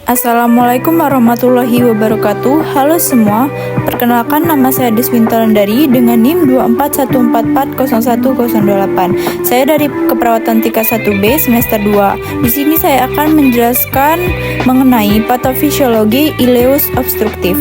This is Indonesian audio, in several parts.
Assalamualaikum warahmatullahi wabarakatuh. Halo semua, perkenalkan nama saya Deswinta Lendari dengan NIM 241440108. Saya dari Keperawatan Tingkat 1B semester 2. Di sini saya akan menjelaskan mengenai patofisiologi ileus obstruktif.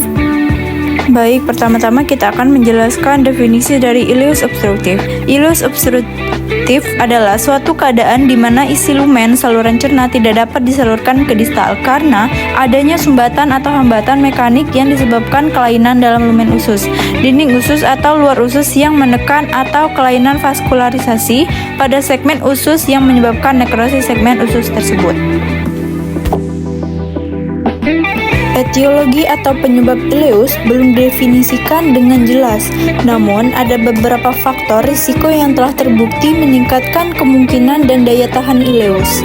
Baik, pertama-tama kita akan menjelaskan definisi dari ileus obstruktif. Ileus obstruktif adalah suatu keadaan di mana isi lumen saluran cerna tidak dapat disalurkan ke distal karena adanya sumbatan atau hambatan mekanik yang disebabkan kelainan dalam lumen usus, dinding usus atau luar usus yang menekan atau kelainan vaskularisasi pada segmen usus yang menyebabkan nekrosis segmen usus tersebut. Etiologi atau penyebab ileus belum didefinisikan dengan jelas, namun ada beberapa faktor risiko yang telah terbukti meningkatkan kemungkinan dan daya tahan ileus.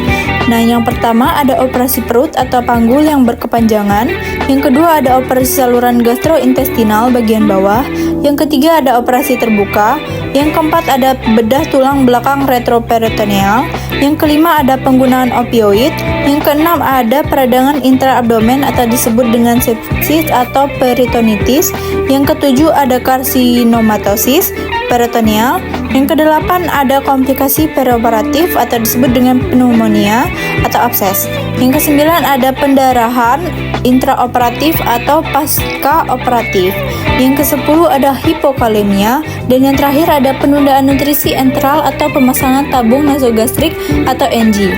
Nah, yang pertama ada operasi perut atau panggul yang berkepanjangan, yang kedua ada operasi saluran gastrointestinal bagian bawah, yang ketiga ada operasi terbuka, yang keempat ada bedah tulang belakang retroperitoneal, yang kelima ada penggunaan opioid, yang keenam ada peradangan intraabdomen atau disebut dengan sepsis atau peritonitis, yang ketujuh ada karsinomatosis peritoneal, yang kedelapan ada komplikasi perioperatif atau disebut dengan pneumonia atau abses, yang kesembilan ada pendarahan intraoperatif atau pasca operatif, yang kesepuluh ada hipokalemia, dan yang terakhir ada penundaan nutrisi enteral atau pemasangan tabung nasogastrik atau NG.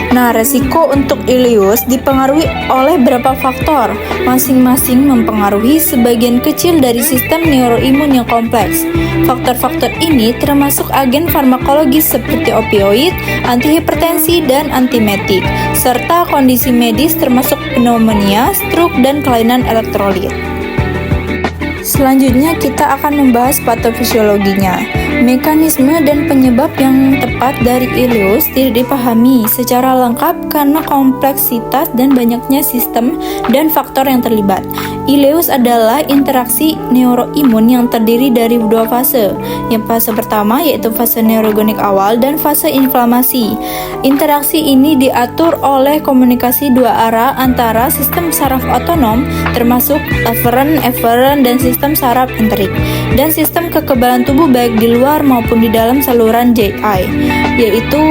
Nah, resiko untuk ileus dipengaruhi oleh beberapa faktor, masing-masing mempengaruhi sebagian kecil dari sistem neuroimun yang kompleks. Faktor-faktor ini termasuk agen farmakologis seperti opioid, antihipertensi, dan antiemetik, serta kondisi medis termasuk pneumonia, stroke, dan kelainan elektrolit. Selanjutnya kita akan membahas patofisiologinya. Mekanisme dan penyebab yang tepat dari ileus tidak dipahami secara lengkap karena kompleksitas dan banyaknya sistem dan faktor yang terlibat. Ileus adalah interaksi neuroimun yang terdiri dari dua fase. Yang fase pertama yaitu fase neurogenik awal dan fase inflamasi. Interaksi ini diatur oleh komunikasi dua arah antara sistem saraf otonom termasuk eferen, dan sistem saraf enterik, dan sistem kekebalan tubuh baik di luar maupun di dalam saluran JI, yaitu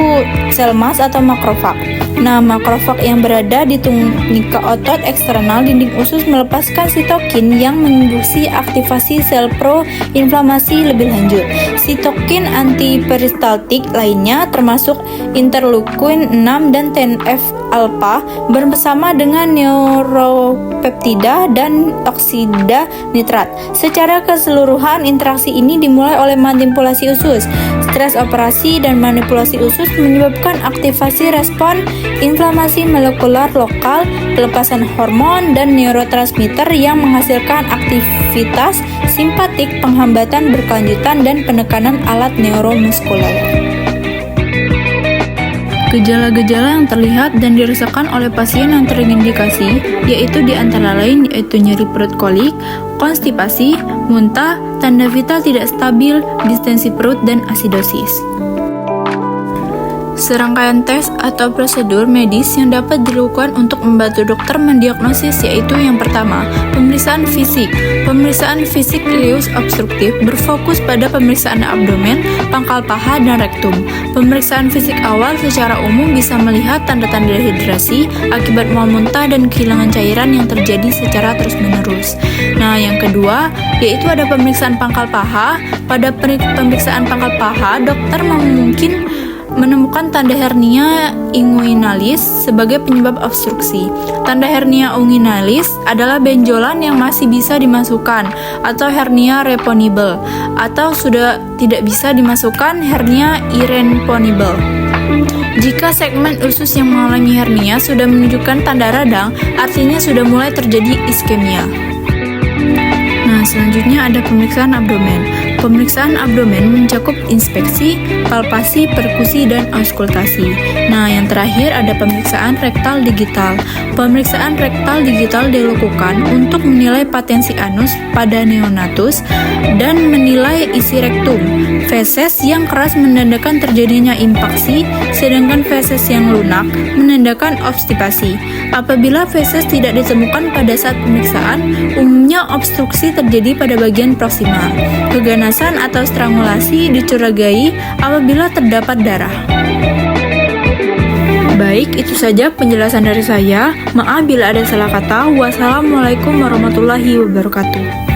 sel mas atau makrofag. Nah, makrofag yang berada di tunika otot eksternal dinding usus melepaskan sitokin yang menginduksi aktivasi sel pro-inflamasi lebih lanjut. Sitokin antiperistaltik lainnya termasuk interleukin 6 dan TNF-alpha bersama dengan neuropeptida dan oksida nitrat. Secara keseluruhan, interaksi ini dimulai oleh manipulasi usus. Stres operasi dan manipulasi usus menyebabkan aktivasi respon inflamasi molekular lokal, pelepasan hormon dan neurotransmitter yang menghasilkan aktivitas simpatik, penghambatan berkelanjutan, dan penekanan alat neuromuskuler. Gejala-gejala yang terlihat dan dirasakan oleh pasien yang terindikasi yaitu di antara lain yaitu nyeri perut kolik, konstipasi, muntah, tanda vital tidak stabil, distensi perut, dan asidosis. Serangkaian tes atau prosedur medis yang dapat dilakukan untuk membantu dokter mendiagnosis yaitu yang pertama, pemeriksaan fisik. Pemeriksaan fisik ileus obstruktif berfokus pada pemeriksaan abdomen, pangkal paha, dan rektum. Pemeriksaan fisik awal secara umum bisa melihat tanda-tanda dehidrasi akibat mual muntah dan kehilangan cairan yang terjadi secara terus-menerus. Nah, yang kedua, yaitu ada pemeriksaan pangkal paha. Pada pemeriksaan pangkal paha, dokter mungkin menemukan tanda hernia inguinalis sebagai penyebab obstruksi. Tanda hernia inguinalis adalah benjolan yang masih bisa dimasukkan atau hernia reponibel, atau sudah tidak bisa dimasukkan hernia irreponibel. Jika segmen usus yang mengalami hernia sudah menunjukkan tanda radang, artinya sudah mulai terjadi iskemia. Nah, selanjutnya ada pemeriksaan abdomen. Pemeriksaan abdomen mencakup inspeksi, palpasi, perkusi, dan auskultasi. Nah, yang terakhir ada pemeriksaan rektal digital. Pemeriksaan rektal digital dilakukan untuk menilai patensi anus pada neonatus dan menilai isi rektum. Feses yang keras menandakan terjadinya impaksi, sedangkan feses yang lunak menandakan obstipasi. Apabila feses tidak ditemukan pada saat pemeriksaan, umumnya obstruksi terjadi pada bagian proksimal. Keganasan atau strangulasi dicurigai apabila terdapat darah. Baik, itu saja penjelasan dari saya. Maaf bila ada salah kata. Wassalamualaikum warahmatullahi wabarakatuh.